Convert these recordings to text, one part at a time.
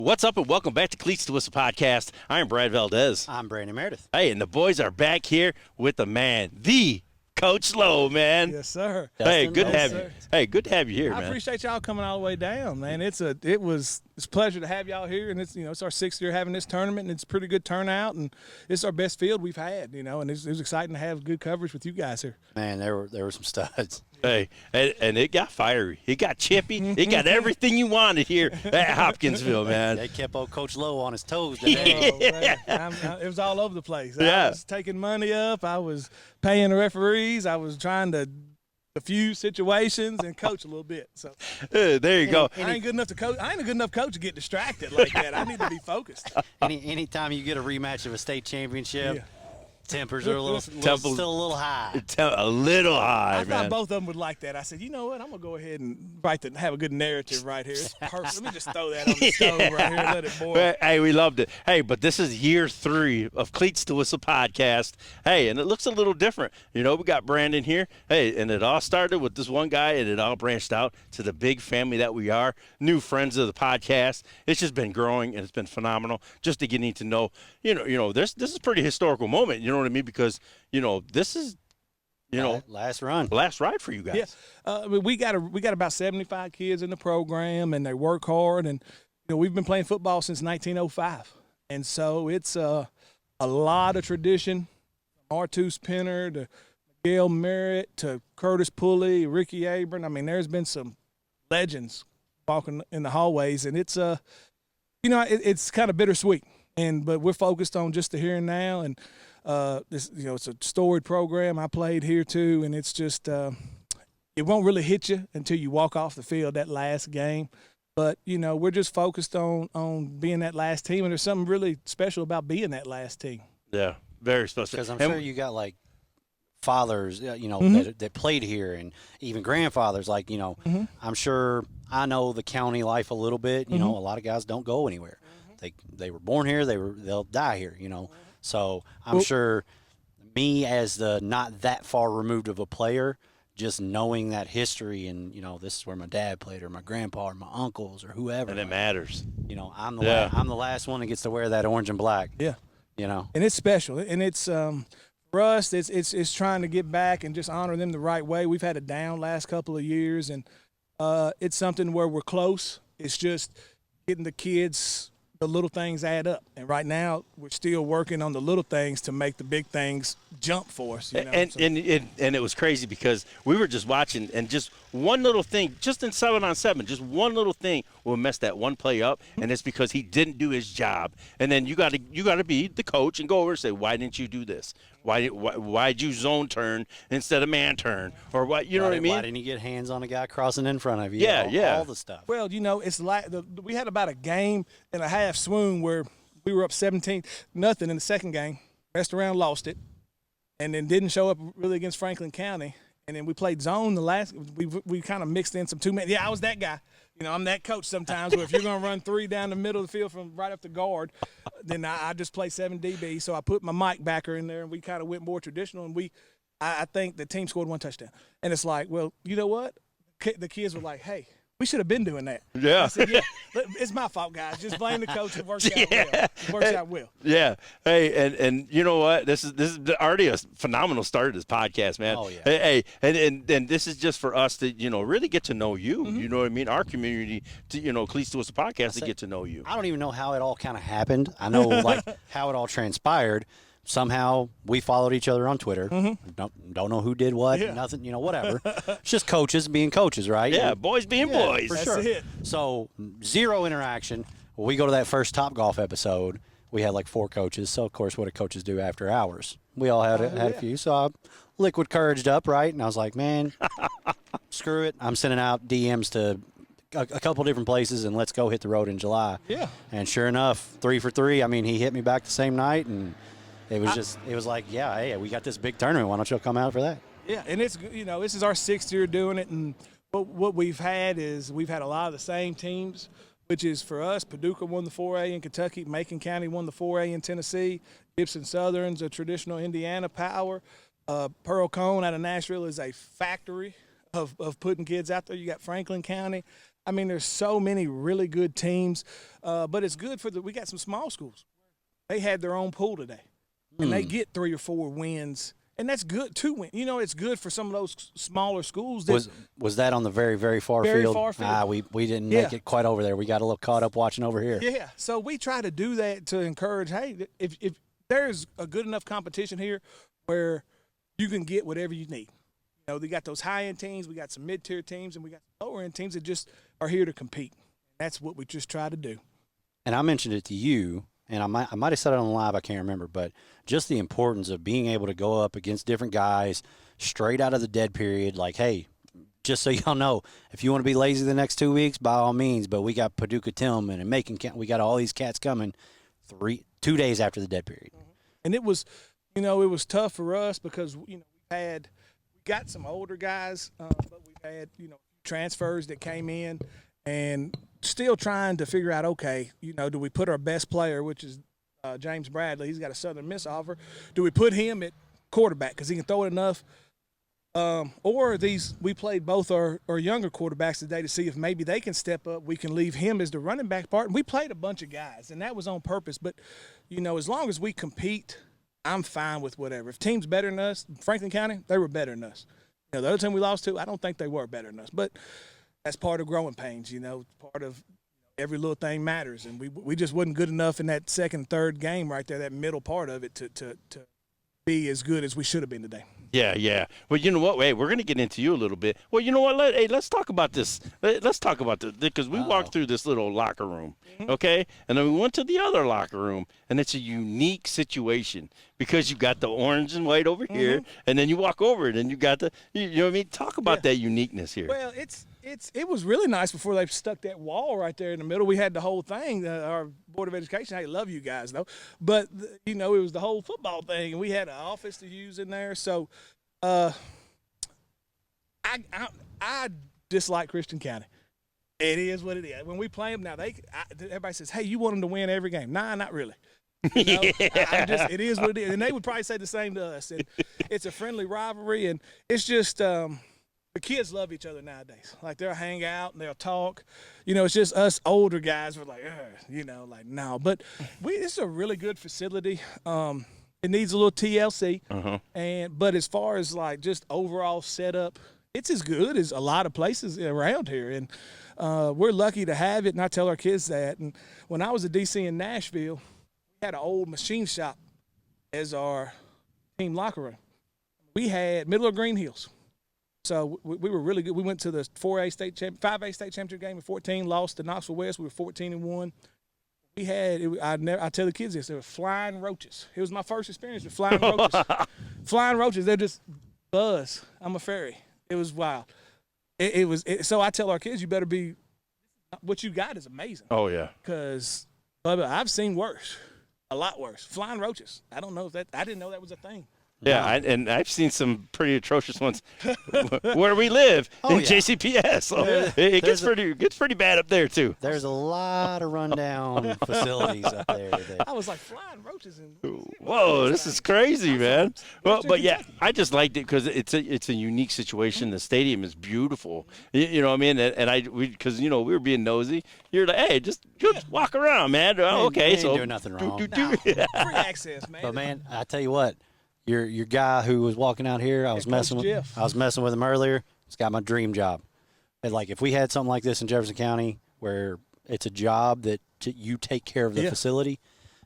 What's up and welcome back to Cleats to Whistle podcast. I'm Brad Valdez. I'm Brandon Meredith. Hey, and the boys are back here with the man, the Coach Lowe, man. Yes, sir. Hey, Dustin, good to yes, have sir. you. Hey, good to have you here, I man. appreciate y'all coming all the way down, man. It's a pleasure to have y'all here, and it's our 6th year having this tournament, and it's a pretty good turnout, and it's our best field we've had, and it was exciting to have good coverage with you guys here. Man, there were some studs. Hey, and it got fiery. It got chippy. It got everything you wanted here at Hopkinsville, man. They kept old Coach Lowe on his toes today. It was all over the place. Yeah. I was taking money up. I was paying the referees. I was trying to diffuse situations and coach a little bit. So There you go. I ain't good enough to coach. I ain't a good enough coach to get distracted like that. I need to be focused. Anytime you get a rematch of a state championship, Yeah. tempers are still a little high. A little high, I man. thought both of them would like that. I said, you know what? I'm gonna go ahead and have a good narrative right here. It's perfect. Let me just throw that on the stove right here and let it boil. Hey, we loved it. Hey, but this is year 3 of Cleats to Whistle podcast. Hey, and it looks a little different. We got Brandon here. Hey, and it all started with this one guy, and it all branched out to the big family that we are. New friends of the podcast. It's just been growing, and it's been phenomenal. Just to getting to know, this is a pretty historical moment. You know what I mean? Because this is. Last ride for you guys. Yeah, we got about 75 kids in the program, and they work hard. And we've been playing football since 1905, and so it's a lot of tradition. Artus Penner to Miguel Merritt to Curtis Pulley, Ricky Abram. I mean, there's been some legends walking in the hallways, and it's it's kind of bittersweet. But we're focused on just the here and now, and it's a storied program. I played here too, and it's just it won't really hit you until you walk off the field that last game. But we're just focused on being that last team, and there's something really special about being that last team. Yeah, very special. Because I'm sure you got like fathers, that played here, and even grandfathers. Like I'm sure I know the county life a little bit. A lot of guys don't go anywhere. They were born here. They'll die here. So I'm sure me as the not that far removed of a player, just knowing that history and, this is where my dad played or my grandpa or my uncles or whoever. And it matters. I'm the last one that gets to wear that orange and black. Yeah. And it's special. And it's for us, it's trying to get back and just honor them the right way. We've had a down last couple of years, and it's something where we're close. It's just getting the kids – the little things add up, and right now we're still working on the little things to make the big things jump for us. And it was crazy because we were just watching, and just one little thing, just in 7-on-7, just one little thing will mess that one play up, and it's because he didn't do his job. And then you got to be the coach and go over and say, why didn't you do this? Why'd you zone turn instead of man turn? Or what? You know what I mean? Why didn't you get hands on a guy crossing in front of you? Yeah, all the stuff. Well, it's like we had about a game and a half swoon where we were up 17-0 in the second game, messed around, lost it, and then didn't show up really against Franklin County. And then we played zone the last. We kind of mixed in some 2 minutes. Yeah, I was that guy. I'm that coach sometimes where if you're going to run 3 down the middle of the field from right up the guard, then I just play 7 DB. So I put my Mike backer in there, and we kind of went more traditional. And I think the team scored 1 touchdown. And it's like, well, you know what? The kids were like, hey, we should have been doing that. Yeah. I said, yeah, it's my fault, guys. Just blame the coach. It works out well. It works out well. Yeah. Hey, and you know what? This is already a phenomenal start to this podcast, man. Oh, yeah. Hey, and this is just for us to, really get to know you. You know what I mean? Our community, to, Cleats to Us podcast to get to know you. I don't even know how it all kind of happened. I know, how it all transpired. Somehow we followed each other on Twitter. Don't know who did what, nothing, whatever. It's just coaches being coaches, right? Yeah, boys being boys. For That's sure. it. So 0 interaction. When we go to that first Topgolf episode, we had like 4 coaches. So, of course, what do coaches do after hours? We all had a few. So I liquid couraged up, right? And I was like, man, screw it. I'm sending out DMs to a couple different places, and let's go hit the road in July. Yeah. And sure enough, 3 for 3. I mean, he hit me back the same night, and it was like, yeah, hey, we got this big tournament. Why don't you come out for that? Yeah, and it's this is our 6th year doing it, and what we've had is we've had a lot of the same teams, which is for us, Paducah won the 4A in Kentucky, Macon County won the 4A in Tennessee, Gibson Southern's a traditional Indiana power, Pearl Cone out of Nashville is a factory of putting kids out there. You got Franklin County. I mean, there's so many really good teams, but it's good for we got some small schools. They had their own pool today, and they get 3 or 4 wins, and that's good. 2 wins. You know, it's good for some of those smaller schools. That, was that on the very, very far very field? Far field. We didn't make it quite over there. We got a little caught up watching over here. Yeah, so we try to do that to encourage, hey, if there's a good enough competition here where you can get whatever you need. You know, they got those high-end teams, we got some mid-tier teams, and we got lower-end teams that just are here to compete. That's what we just try to do. And I mentioned it to you, and I might have said it on live, I can't remember, but just the importance of being able to go up against different guys straight out of the dead period, like, hey, just so y'all know, if you want to be lazy the next 2 weeks, by all means, but we got Paducah Tillman and Macon, we got all these cats coming 2 days after the dead period. And it was, you know, it was tough for us because, you know, we got some older guys, but we've had, you know, transfers that came in and still trying to figure out, okay, you know, do we put our best player, which is James Bradley, he's got a Southern Miss offer, do we put him at quarterback because he can throw it enough? Or we played both our younger quarterbacks today to see if maybe they can step up. We can leave him as the running back part. And we played a bunch of guys, and that was on purpose. But, you know, as long as we compete, I'm fine with whatever. If team's better than us, Franklin County, they were better than us. You know, the other team we lost to, I don't think they were better than us. But that's part of growing pains, you know, part of every little thing matters. And we just wasn't good enough in that second, third game right there, that middle part of it to be as good as we should have been today. Yeah. Well, you know what? Hey, we're going to get into you a little bit. Well, you know what? Let's talk about this. Let's talk about this because we walked through this little locker room, okay? And then we went to the other locker room, and it's a unique situation because you got the orange and white over here, and then you walk over it, and you got you know what I mean? Talk about that uniqueness here. Well, it was really nice before they stuck that wall right there in the middle. We had the whole thing. Our Board of Education, I love you guys, though. But, you know, it was the whole football thing, and we had an office to use in there. So I dislike Christian County. It is what it is. When we play them now, everybody says, hey, you want them to win every game. Nah, not really. You know? It is what it is. And they would probably say the same to us. And it's a friendly rivalry, and it's just the kids love each other nowadays. Like, they'll hang out and they'll talk. You know, it's just us older guys were like, you know, like, no. But it's a really good facility. It needs a little TLC. But as far as, like, just overall setup, it's as good as a lot of places around here. And we're lucky to have it, and I tell our kids that. And when I was a DC in Nashville, we had an old machine shop as our team locker room. We had middle of Green Hills. So we were really good. We went to the 5A state championship game in 14, lost to Knoxville West. We were 14-1. We had I tell the kids this, they were flying roaches. It was my first experience with flying roaches. Flying roaches, they're just buzz. I'm a fairy. It was wild. So I tell our kids, you better be, what you got is amazing. Oh, yeah. Because I've seen worse, a lot worse. Flying roaches. I didn't know that was a thing. Yeah, and I've seen some pretty atrocious ones where we live in JCPS. So it gets pretty bad up there too. There's a lot of rundown facilities up there. I was like, flying roaches and whoa, this is crazy, man. Well, but yeah, I just liked it because it's a unique situation. The stadium is beautiful. You know what I mean? Because you know we were being nosy. You're like, hey, just walk around, man. Okay, so doing nothing wrong. Free access, man. But man, I tell you what. Your guy who was walking out here, I was messing with him earlier. He's got my dream job. And like, if we had something like this in Jefferson County where it's a job that you take care of the facility,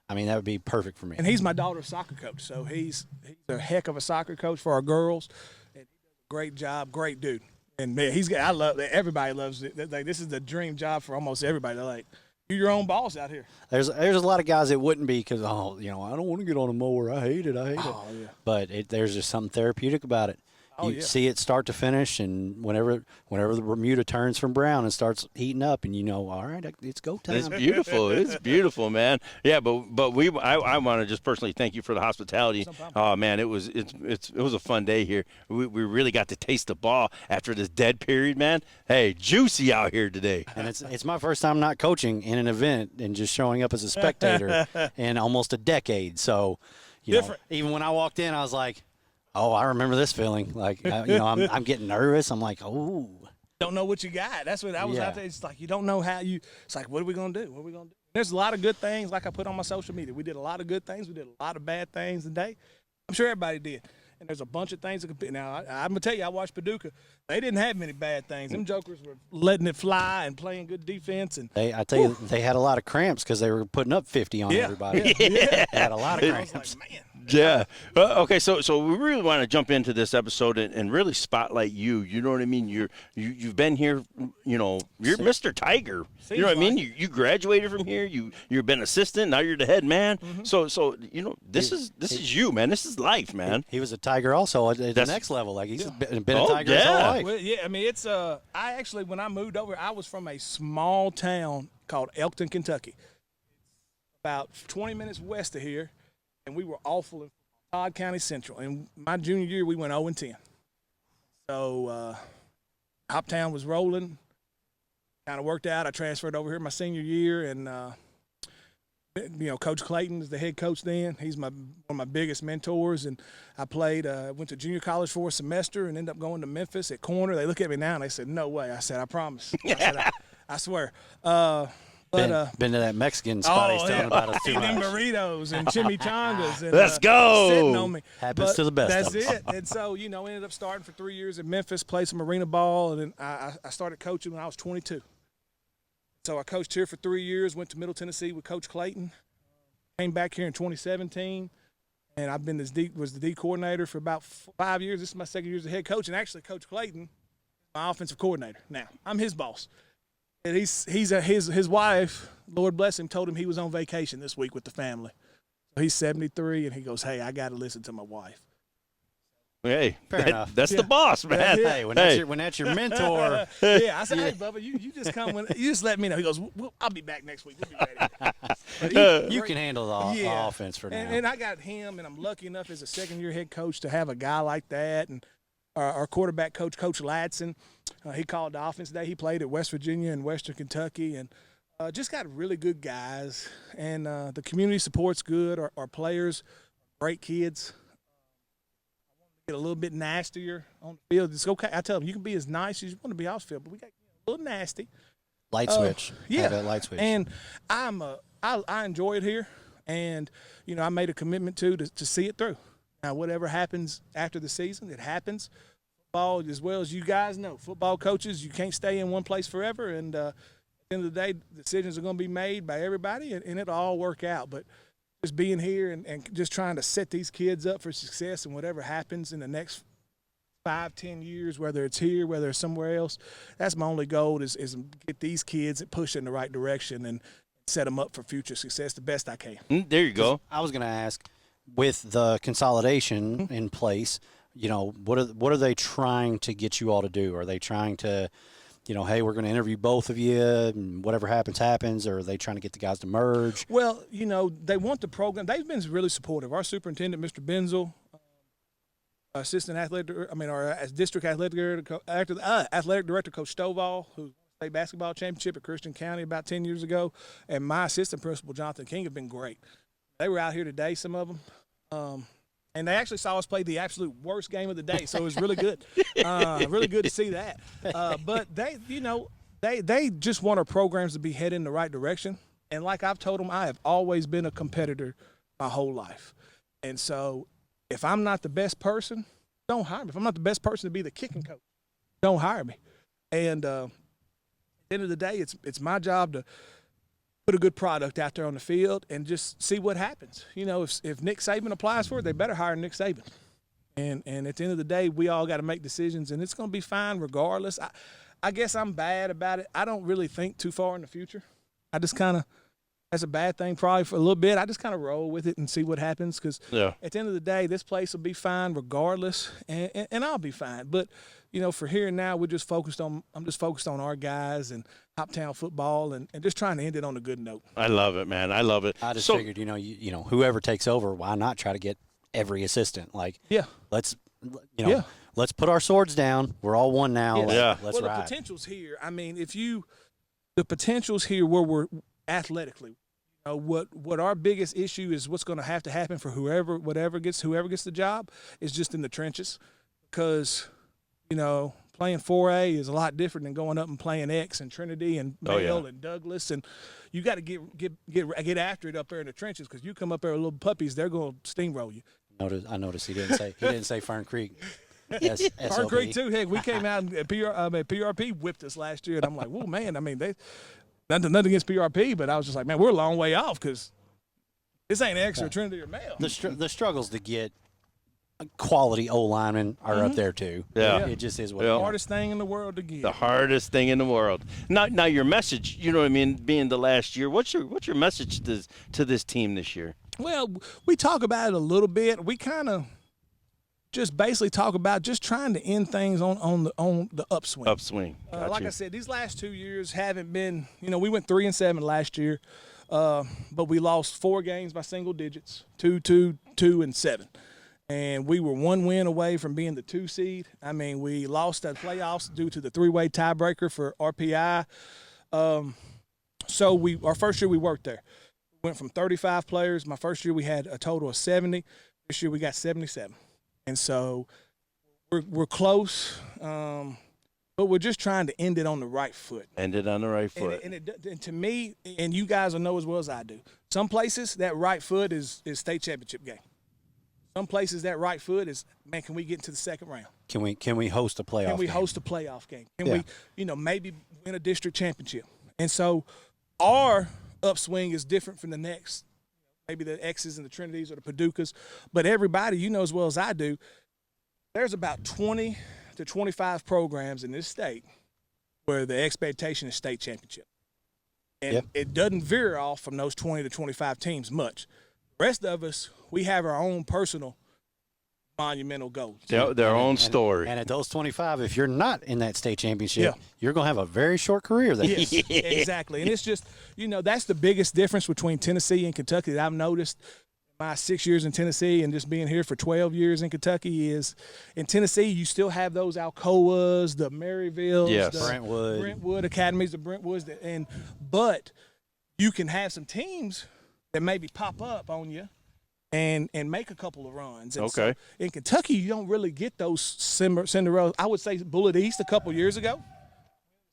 I mean, that would be perfect for me. And he's my daughter's soccer coach, so he's a heck of a soccer coach for our girls. And he does a great job, great dude. And man, everybody loves it. Like, this is the dream job for almost everybody. They're like, you're your own boss out here. There's a lot of guys that wouldn't be because, you know, I don't want to get on a mower. I hate it. Yeah. But there's just something therapeutic about it. You see it start to finish, and whenever the Bermuda turns from brown and starts heating up, and you know, all right, it's go time. It's beautiful. It's beautiful, man. Yeah, but I want to just personally thank you for the hospitality. Oh man, it was a fun day here. We really got to taste the ball after this dead period, man. Hey, juicy out here today. And it's my first time not coaching in an event and just showing up as a spectator in almost a decade. So, you know, even when I walked in, I was like, oh, I remember this feeling. Like, you know, I'm getting nervous. I'm like, oh. don't know what you got. That's what I was out there. It's like you don't know how you. It's like, what are we gonna do? What are we gonna do? There's a lot of good things, like I put on my social media. We did a lot of good things. We did a lot of bad things today. I'm sure everybody did. And there's a bunch of things that could be. Now, I'm going to tell you, I watched Paducah. They didn't have many bad things. Them jokers were letting it fly and playing good defense. And I tell you, they had a lot of cramps because they were putting up 50 on everybody. Yeah. They had a lot of I was cramps. like, man. Yeah. Okay. So we really want to jump into this episode and really spotlight you. You know what I mean? You've been here. You know, you're Mr. Tiger. You know what I mean? You graduated from here. You've been assistant. Now you're the head man. So you know this is you, man. This is life, man. He was a Tiger also at the next level. Like he's been a Tiger his whole yeah. life. Well, yeah, I mean, it's I actually, when I moved over, I was from a small town called Elkton, Kentucky. About 20 minutes west of here, and we were awful in Todd County Central. And my junior year, we went 0-10. So Hoptown was rolling. Kind of worked out. I transferred over here my senior year, and you know, Coach Clayton is the head coach then. He's one of my biggest mentors, and I played, went to junior college for a semester and ended up going to Memphis at corner. They look at me now and they said, no way. I said, I promise. I said, I swear. Been to that Mexican spot he's telling about us too eating much. burritos and chimichangas. And, Let's go. Sitting on me. Happens to the best That's of us. it. And so, you know, ended up starting for 3 years at Memphis, played some arena ball, and then I started coaching when I was 22. So I coached here for 3 years, went to Middle Tennessee with Coach Clayton, came back here in 2017, and I've been was the D coordinator for about 5 years. This is my second year as a head coach, and actually Coach Clayton, my offensive coordinator. Now I'm his boss, and his wife, Lord bless him, told him he was on vacation this week with the family. So he's 73, and he goes, "Hey, I got to listen to my wife." Hey, Fair enough. That's the boss, man. Hey, when that's your mentor. Yeah, I said, "Hey, Bubba, you just come when you just let me know." He goes, well, "I'll be back next week. We'll be ready." You can handle the offense for now. And I got him, and I'm lucky enough as a second-year head coach to have a guy like that. And our quarterback coach, Coach Ladson, he called the offense today. He played at West Virginia and Western Kentucky, and just got really good guys. And the community support's good. Our players, great kids. Get a little bit nastier on the field. It's okay. I tell them, you can be as nice as you want to be off the field, but we got a little nasty. Light switch. Yeah, Have that light switch. And I enjoy it here, and you know I made a commitment to see it through. Now whatever happens after the season, it happens. Football, as well as you guys know, football coaches, you can't stay in one place forever. And at the end of the day, decisions are going to be made by everybody, and it'll all work out. But just being here and just trying to set these kids up for success, and whatever happens in the next 5-10 years, whether it's here, whether it's somewhere else, that's my only goal is get these kids and push in the right direction and set them up for future success the best I can. There you go. I was going to ask, with the consolidation in place, you know, what are they trying to get you all to do? Are they trying to, you know, hey, we're going to interview both of you, and whatever happens, or are they trying to get the guys to merge? Well, you know, they want the program. They've been really supportive. Our superintendent, Mr. Benzel, assistant athletic, our district athletic director, Coach Stovall, who played basketball championship at Christian County about 10 years ago, and my assistant principal, Jonathan King, have been great. They were out here today, some of them. And they actually saw us play the absolute worst game of the day, so it was really good. Really good to see that. But they just want our programs to be heading in the right direction. And like I've told them, I have always been a competitor my whole life. And so if I'm not the best person, don't hire me. If I'm not the best person to be the kicking coach, don't hire me. And at the end of the day, it's my job to put a good product out there on the field and just see what happens. You know, if Nick Saban applies for it, they better hire Nick Saban. And at the end of the day, we all got to make decisions, and it's going to be fine regardless. I guess I'm bad about it. I don't really think too far in the future. I just kind of – that's a bad thing probably for a little bit. I just kind of roll with it and see what happens because at the end of the day, this place will be fine regardless, and I'll be fine. But, you know, for here and now, I'm just focused on our guys and Hoptown football and just trying to end it on a good note. I love it, man. I love it. I just figured, you know, whoever takes over, why not try to get every assistant? Like, let's put our swords down. We're all one now. Let's ride. The potential's here. I mean, the potential's here where we're athletically. You know, what our biggest issue is what's going to have to happen for whoever gets the job is just in the trenches because, you know, playing 4A is a lot different than going up and playing X and Trinity and Male and Douglas, and you got to get after it up there in the trenches because you come up there with little puppies, they're going to steamroll you. I noticed he didn't say Fern Creek. Fern Creek too. Heck, we came out and PRP whipped us last year, and I'm like, whoa, man. I mean, they nothing against PRP, but I was just like, man, we're a long way off because this ain't X or Trinity or Male. The struggles to get quality O linemen are up there too. Yeah. It just is what the it is. hardest thing in the world to get. The hardest thing in the world. Now your message, you know what I mean, being the last year, what's your message to this team this year? Well, we talk about it a little bit. We kind of just basically talk about just trying to end things on the upswing. Upswing. Like I said, these last 2 years haven't been. We went 3-7 last year, but we lost 4 games by single digits, 2, 2, and 7. And we were 1 win away from being the 2 seed. I mean, we lost the playoffs due to the 3-way tiebreaker for RPI. So our first year we worked there. We went from 35 players. My first year we had a total of 70. This year we got 77. And so we're close, but we're just trying to end it on the right foot. End it on the right foot. And to me, and you guys will know as well as I do, some places that right foot is state championship game. Some places that right foot is, man, can we get into the second round? Can we host a playoff game? Can we host a playoff game? Can we, maybe win a district championship? And so our upswing is different from the next, maybe the X's and the Trinities or the Paducahs. But everybody, you know as well as I do, there's about 20 to 25 programs in this state where the expectation is state championship. And it doesn't veer off from those 20 to 25 teams much. The rest of us, we have our own personal monumental goals. Their own story. And at those 25, if you're not in that state championship, you're going to have a very short career there. Yes, exactly. And it's just, that's the biggest difference between Tennessee and Kentucky that I've noticed in my 6 years in Tennessee and just being here for 12 years in Kentucky is in Tennessee, you still have those Alcoas, the Maryvilles, the Brentwood Academies, the Brentwoods, but you can have some teams that maybe pop up on you and make a couple of runs. And so in Kentucky, you don't really get those Cinderella. I would say Bullitt East a couple years ago,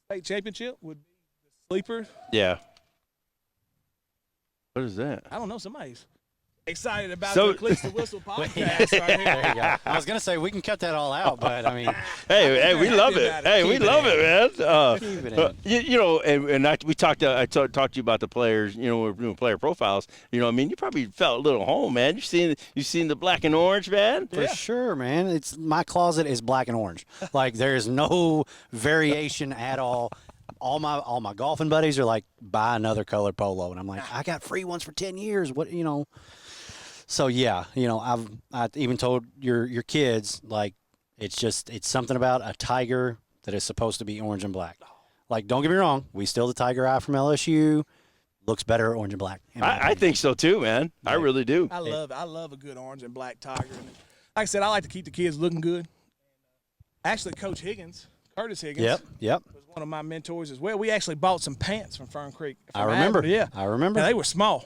state championship would be the sleeper. Yeah. What is that? I don't know. Somebody's excited about the Cleats to Whistle podcast right here. There you go. I was going to say we can cut that all out, but I mean. hey, we love it. Hey, we love it, man. Keep it and in. we talked. I talked to you about the players. We're doing player profiles. I mean, you probably felt a little home, man. You seen the black and orange, man. For sure, man. It's my closet is black and orange. Like there is no variation at all. All my golfing buddies are like, buy another colored polo, and I'm like, I got free ones for 10 years. What So yeah, I even told your kids like it's something about a tiger that is supposed to be orange and black. Like don't get me wrong, we still the tiger eye from LSU. Looks better orange and black. I think so too, man. I really do. I love a good orange and black tiger. Like I said, I like to keep the kids looking good. Actually, Coach Curtis Higgins. Yep. Was one of my mentors as well. We actually bought some pants from Fern Creek. I remember. I remember. Now, they were small.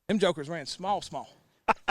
Them jokers ran small.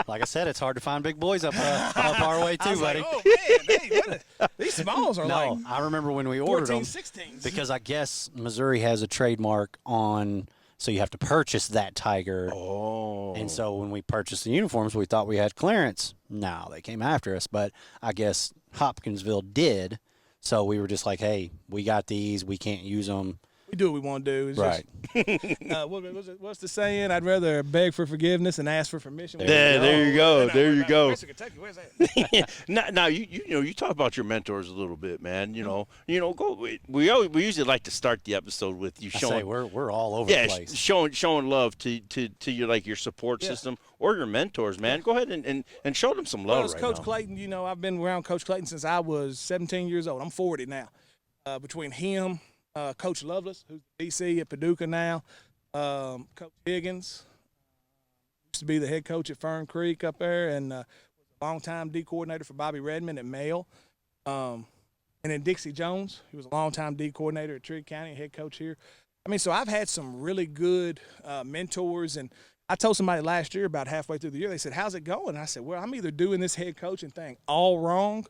Like I said, it's hard to find big boys up our way too, buddy. Like, oh man, these smalls are like. I remember when we ordered 14, them 16s. because I guess Missouri has a trademark on, so you have to purchase that tiger. Oh. And so when we purchased the uniforms, we thought we had clearance. No, they came after us, but I guess Hopkinsville did. So we were just like, hey, we got these. We can't use them. We do what we want to do. It's right. Just, what's the saying? I'd rather beg for forgiveness and ask for permission. There you go. There you go. Kentucky, where's that? Now you talk about your mentors a little bit, man. We usually like to start the episode with you showing. We're all over the place. showing love to your support system or your mentors, man. Go ahead and show them some love. Well, Coach Clayton, I've been around Coach Clayton since I was 17 years old. I'm 40 now. Between him. Coach Lovelace, who's DC at Paducah now, Coach Higgins, used to be the head coach at Fern Creek up there, and was a longtime D coordinator for Bobby Redmond at Male. And then Dixie Jones, he was a longtime D coordinator at Trigg County, head coach here. I mean, so I've had some really good mentors, and I told somebody last year about halfway through the year, they said, how's it going? And I said, well, I'm either doing this head coaching thing all wrong,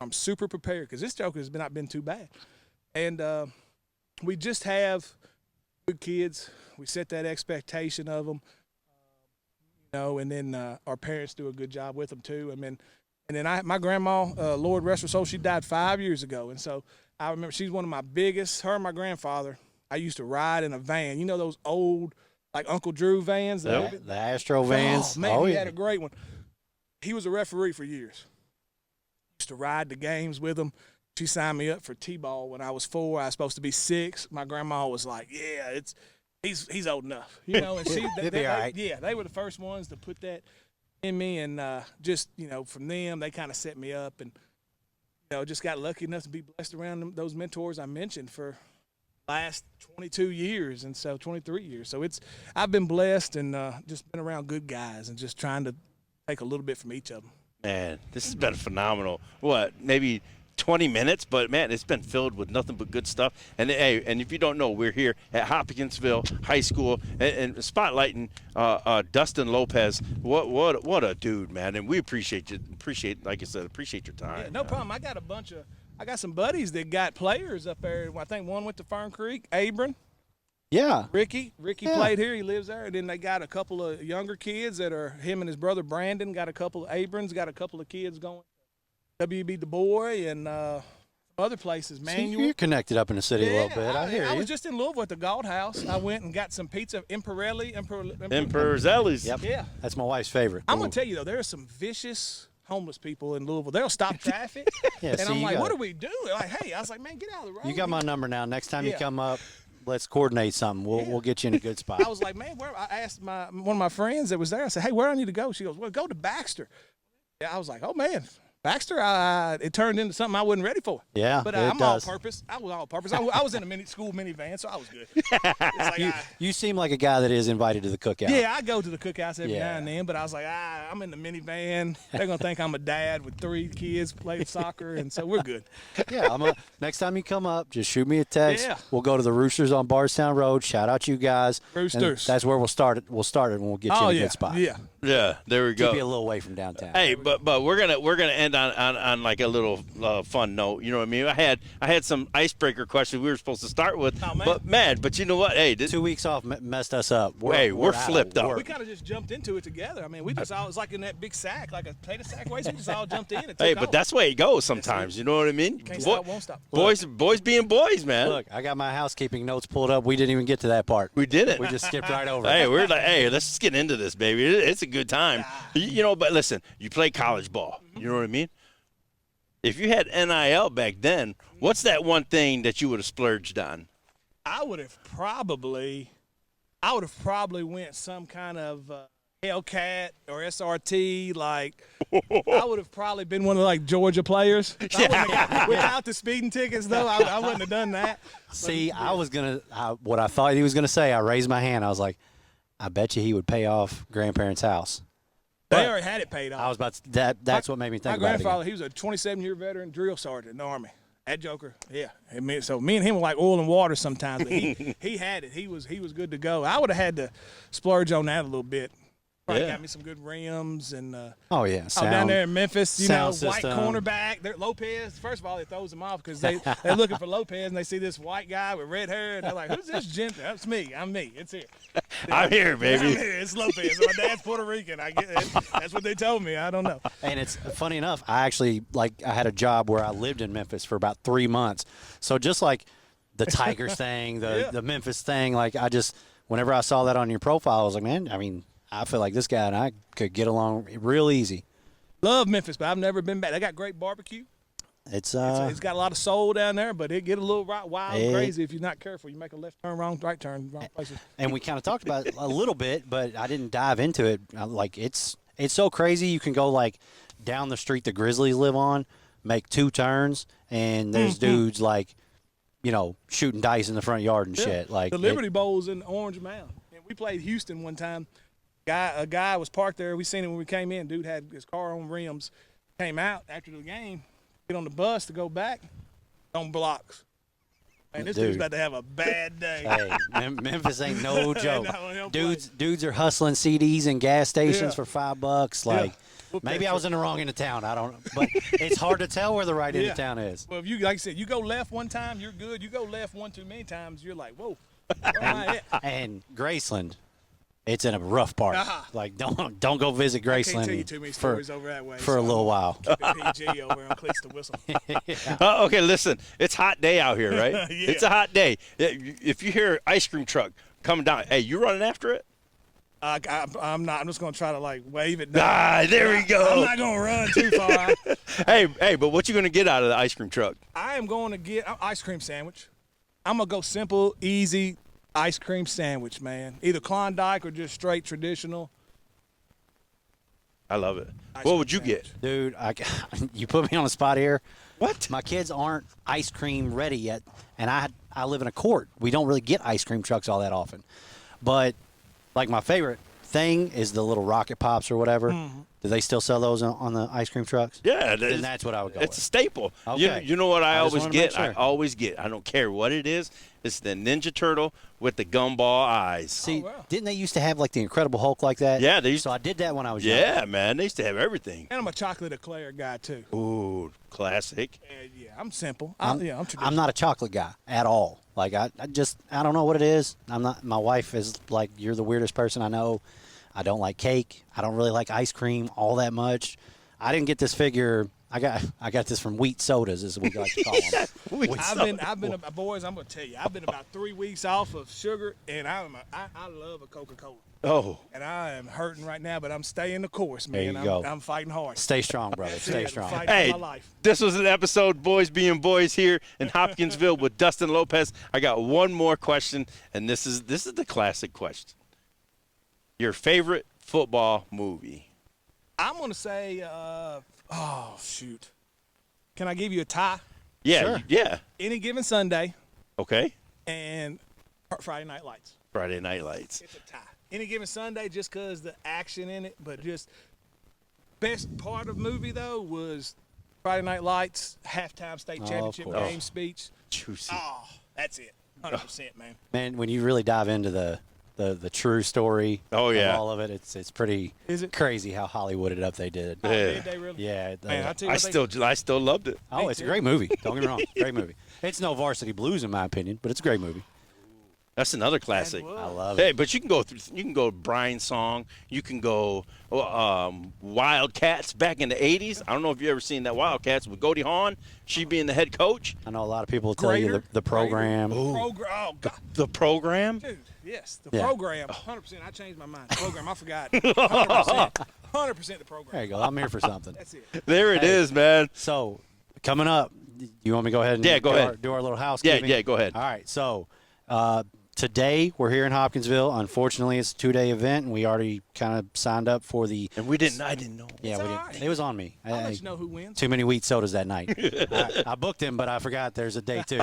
I'm super prepared because this joker has not been too bad. And we just have good kids. We set that expectation of them, and then our parents do a good job with them too. And then my grandma, Lord rest her soul, she died 5 years ago. And so I remember she's one of my biggest, her and my grandfather, I used to ride in a van. You know those old, like Uncle Drew vans? The Astro vans. Oh, man, he had a great one. He was a referee for years. Used to ride the games with him. She signed me up for T-ball when I was 4. I was supposed to be 6. My grandma was like, "Yeah, he's old enough," And He'll be all right. they were the first ones to put that in me, and just from them, they kind of set me up, and just got lucky enough to be blessed around those mentors I mentioned for the last 22 years, and so 23 years. So I've been blessed and just been around good guys and just trying to take a little bit from each of them. Man, this has been phenomenal. Maybe 20 minutes, but man, it's been filled with nothing but good stuff. And hey, and if you don't know, we're here at Hopkinsville High School and spotlighting Dustin Lopez. What a dude, man! And we appreciate you. Like I said, appreciate your time. Yeah, no problem. I got some buddies that got players up there. I think one went to Fern Creek. Abram. Yeah. Ricky played here. He lives there. And then they got a couple of younger kids that are him and his brother Brandon. Got a couple of Abrams. Got a couple of kids going. WB Du Bois and other places. Manual. You're connected up in the city a little bit. I hear you. I was just in Louisville at the Gold House. I went and got some pizza, Emperelli's. Yep. Yeah. That's my wife's favorite. I'm going to tell you, though, there are some vicious homeless people in Louisville. They'll stop traffic. Yeah, I'm like, what do we do? Like, hey, I was like, man, get out of the road. You got my number now. Next time you come up, let's coordinate something. We'll get you in a good spot. I was like, man, I asked one of my friends that was there. I said, hey, where do I need to go? She goes, well, go to Baxter. Yeah, I was like, oh, man. Baxter, it turned into something I wasn't ready for. Yeah, but it does. all-purpose. I was all-purpose. I was in a school minivan, so I was good. It's like, you seem like a guy that is invited to the cookout. Yeah, I go to the cookouts every now and then, but I was like, I'm in the minivan. They're gonna think I'm a dad with 3 kids playing soccer, and so we're good. Yeah, next time you come up, just shoot me a text. Yeah. We'll go to the Roosters on Bardstown Road. Shout out you guys. Roosters. And that's where we'll start it. We'll start it, and we'll get you in a good spot. Yeah, there we go. Keep you a little away from downtown. Hey, but we're gonna end on like a little fun note. You know what I mean? I had some icebreaker questions we were supposed to start with. Oh, man. But you know what? Hey, 2 weeks off messed us up. We're flipped up. We kind of just jumped into it together. I mean, we just all, it was like in that big sack, like a potato sack race. We just all jumped in. Hey, but that's the way it goes sometimes. You know what I mean? Can't stop, won't stop. Boys being boys, man. Look, I got my housekeeping notes pulled up. We didn't even get to that part. We didn't. We just skipped right over. Hey, we're like, hey, let's just get into this, baby. It's a good time. But listen, you play college ball. You know what I mean? If you had NIL back then, what's that one thing that you would have splurged on? I would have probably went some kind of Hellcat or SRT. Like, I would have probably been one of like Georgia players. Without the speeding tickets, though, I wouldn't have done that. See, I was what I thought he was gonna say. I raised my hand. I was like, I bet you he would pay off grandparents' house. They already had it paid off. I was about to, that's what made me think about it. My grandfather, he was a 27-year veteran drill sergeant in the Army. That joker, yeah. So me and him were like oil and water sometimes. But he had it. He was good to go. I would have had to splurge on that a little bit. Probably got me some good rims and down there in Memphis, white cornerback. Lopez. First of all, it throws them off because they're looking for Lopez and they see this white guy with red hair and they're like, "Who's this gent?" That's me. I'm me. It's here. I'm here, baby. I'm here. It's Lopez. My dad's Puerto Rican. I get it. That's what they told me. I don't know. And it's funny enough. I had a job where I lived in Memphis for about 3 months. So just like the Tigers thing, the Memphis thing, whenever I saw that on your profile, I was like, man, I mean, I feel like this guy and I could get along real easy. Love Memphis, but I've never been back. They got great barbecue. It's got a lot of soul down there, but it get a little wild and crazy if you're not careful. You make a left turn, right turn, wrong places. And we kind of talked about it a little bit, but I didn't dive into it. It's so crazy. You can go down the street the Grizzlies live on, make 2 turns, and there's dudes shooting dice in the front yard and shit. The Liberty Bowl's in Orange Mound. And we played Houston one time. A guy was parked there. We seen him when we came in. Dude had his car on rims. Came out after the game, get on the bus to go back, on blocks. Man, this Dude. dude's about to have a bad day. Hey, Memphis ain't no joke. No, he'll Dudes are hustling CDs in gas stations Yeah. for $5. Like, Whoop maybe that I was in the wrong end of town. I don't know. But it's hard to tell where the right end Yeah. of town is. Well, if you, like I said, you go left one time, you're good. You go left one too many times, you're like, whoa, where am I at? And Graceland, it's in a rough part. Uh-huh. Like, don't go visit I can't tell you Graceland too many for, stories over that way. for a little while. Keep it PG over on Cleats to Whistle. Okay, listen. It's hot day out here, right? Yeah. It's a hot day. If you hear ice cream truck coming down, hey, you running after it? I'm not. I'm just going to try to, like, wave it Ah, down. there we I'm go. not going to run too far. Hey, but what you gonna get out of the ice cream truck? I am going to get an ice cream sandwich. I'm going to go simple, easy ice cream sandwich, man. Either Klondike or just straight traditional. I love it. Ice What cream would you sandwich. get? Dude, you put me on the spot here. What? My kids aren't ice cream ready yet, and I live in a court. We don't really get ice cream trucks all that often. But, like, my favorite thing is the little rocket pops or whatever. Mm-hmm. Do they still sell those on the ice cream trucks? Yeah, Then that's what I would go It's a with. staple. Okay. You know what I I just always wanted to make get? I sure. always get. I don't care what it is. It's the Ninja Turtle with the gumball eyes. See, wow. didn't they used to have, like, the Incredible Hulk like that? Yeah, they used So I did that when I was young. Yeah, man. They used to have everything. And I'm a chocolate eclair guy, too. Ooh, classic. And, yeah, I'm simple. I'm traditional. I'm not a chocolate guy at all. Like, I don't know what it is. I'm not. My wife is like, you're the weirdest person I know. I don't like cake. I don't really like ice cream all that much. I didn't get this figure. I got this from Wheat Sodas, as we like to call them. I've been, boys, I'm going to tell you, I've been about 3 weeks off of sugar, and I love a Coca-Cola. Oh, And I am hurting right now, but I'm staying the course, man. There you go. I'm fighting hard. Stay strong, brother. That's Stay it. strong. Fighting hey, for my life. this was an episode, Boys Being Boys, here in Hopkinsville with Dustin Lopez. I got one more question, and this is the classic question. Your favorite football movie? I'm going to say, oh, shoot. Can I give you a tie? Yeah, Sure. yeah. Any Given Sunday Okay. and Friday Night Lights. Friday Night Lights. It's a tie. Any Given Sunday, just because the action in it, but just best part of the movie, though, was Friday Night Lights, halftime state Oh, of championship course. game speech. Juicy. Oh, that's it. 100%, man. Man, when you really dive into the true story Oh, yeah. of all of it, it's pretty Is it? crazy how Hollywooded up they did. Oh, Yeah. did they really? Yeah. Man, I tell you I what, still loved it. Oh, it's a great movie. Don't get me wrong. Great movie. It's no Varsity Blues in my opinion, but it's a great movie. That's another classic. was. I love Hey, it. but you can go Brian's song. You can go Wildcats back in the '80s. I don't know if you ever seen that Wildcats with Goldie Hawn. She being the head coach. I know a lot of people will tell you Greater, the program. Oh, God. The program. Dude, yes, the Yeah. program. 100%. I changed my mind. The program, I forgot. 100%. 100% the program. There you go. I'm here for something. That's it. There it is, man. So, coming up, you want me to go ahead and Yeah, go ahead. do our little housekeeping? Yeah, go ahead. All right. So, today we're here in Hopkinsville. Unfortunately, it's a 2-day event, and we already kind of signed up for the. And I didn't know. Yeah, It's we all didn't. right. It was on me. I'll let you know who wins. Too many wheat sodas that night. I booked him, but I forgot there's a day too.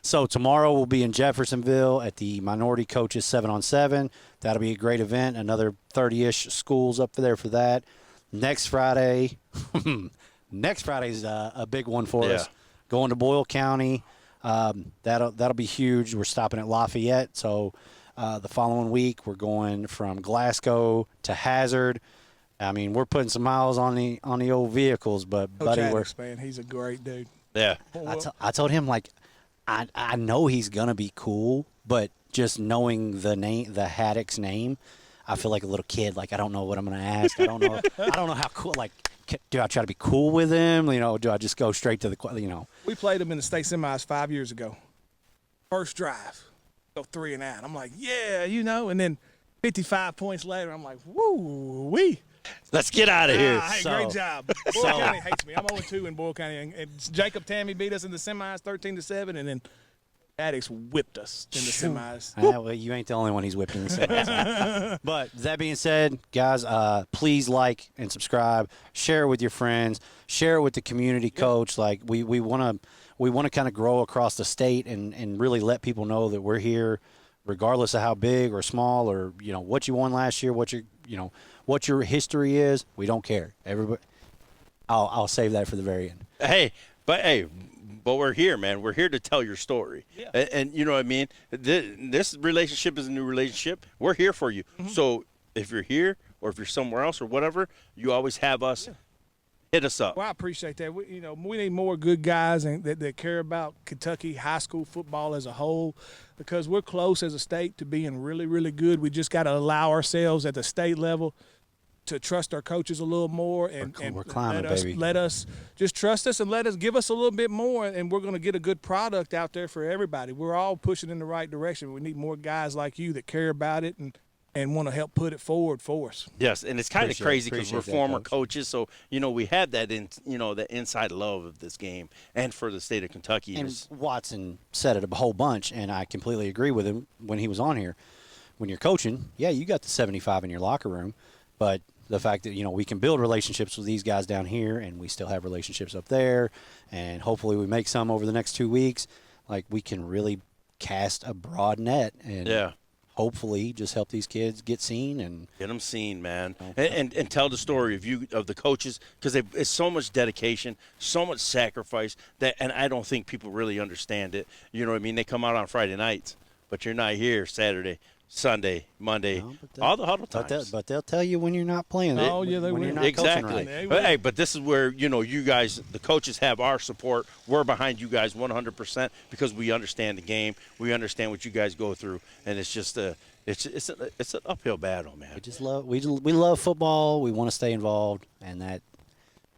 So tomorrow we'll be in Jeffersonville at the Minority Coaches 7-on-7. That'll be a great event. Another 30-ish schools up there for that. Next Friday, next Friday's a big one for us. Going to Boyle County. That'll be huge. We're stopping at Lafayette. So the following week we're going from Glasgow to Hazard. I mean, we're putting some miles on the old vehicles, but Coach buddy, Adams, man, he's a great dude. Yeah. I told him, like, I know he's gonna be cool, but just knowing the Haddock's name, I feel like a little kid. Like, I don't know what I'm gonna ask. I don't know how cool. Like, do I try to be cool with him? You know, do I just go straight to the? We played him in the state semis 5 years ago. First drive, go 3 and out. I'm like, yeah, and then 55 points later, I'm like, woo-wee. Let's get out of here. Hey, So- great job. Boyle County hates me. I'm 0-2 in Boyle County. And Jacob Tammy beat us in the semis 13-7, and then Addicts whipped us in the semis. Well, you ain't the only one he's whipped in the semis. But that being said, guys, please like and subscribe. Share it with your friends. Share it with the community coach. Like, we want to kind of grow across the state and really let people know that we're here, regardless of how big or small or what you won last year, what your history is. We don't care. Everybody. I'll save that for the very end. Hey, but we're here, man. We're here to tell your story. Yeah. And you know what I mean? This relationship is a new relationship. We're here for you. So if you're here or if you're somewhere else or whatever, you always have us. Hit us up. Well, I appreciate that. We need more good guys and that care about Kentucky high school football as a whole, because we're close as a state to being really, really good. We just got to allow ourselves at the state level to trust our coaches a little more and we're climbing, baby. let us just trust us and give us a little bit more, and we're going to get a good product out there for everybody. We're all pushing in the right direction. We need more guys like you that care about it and want to help put it forward for us. Yes, and it's kind of crazy because we're appreciate that, former Coach. coaches, so we had that the inside love of this game and for the state of Kentucky. And is- Watson said it a whole bunch, and I completely agree with him when he was on here. When you're coaching, yeah, you got the 75 in your locker room, but the fact that, we can build relationships with these guys down here, and we still have relationships up there, and hopefully we make some over the next 2 weeks, like we can really cast a broad net and hopefully just help these kids get seen and get them seen, man, and tell the story of the coaches, because it's so much dedication, so much sacrifice and I don't think people really understand it. You know what I mean? They come out on Friday nights, but you're not here Saturday, Sunday, Monday, all the huddle times. But they'll tell you when you're not playing. Oh, yeah, they when will. you're not Exactly. coaching right. But, hey, but this is where you guys, the coaches, have our support. We're behind you guys 100% because we understand the game. We understand what you guys go through, and it's just it's an uphill battle, man. We love football. We want to stay involved, and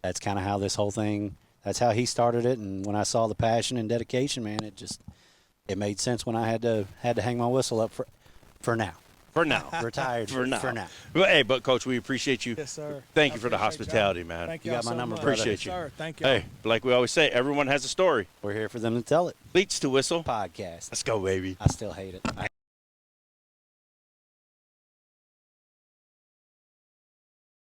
that's kind of how this whole thing. That's how he started it. And when I saw the passion and dedication, man, it made sense when I had to hang my whistle up for now. For now. Retired. For now. For now. But Coach, we appreciate you. Yes, sir. Thank I you for the appreciate hospitality, y'all. man. Thank You y'all got my so number, much. brother. Appreciate you. Sir, thank y'all. Hey, like we always say, everyone has a story. We're here for them to tell it. Cleats to whistle. Podcast. Let's go, baby. I still hate it.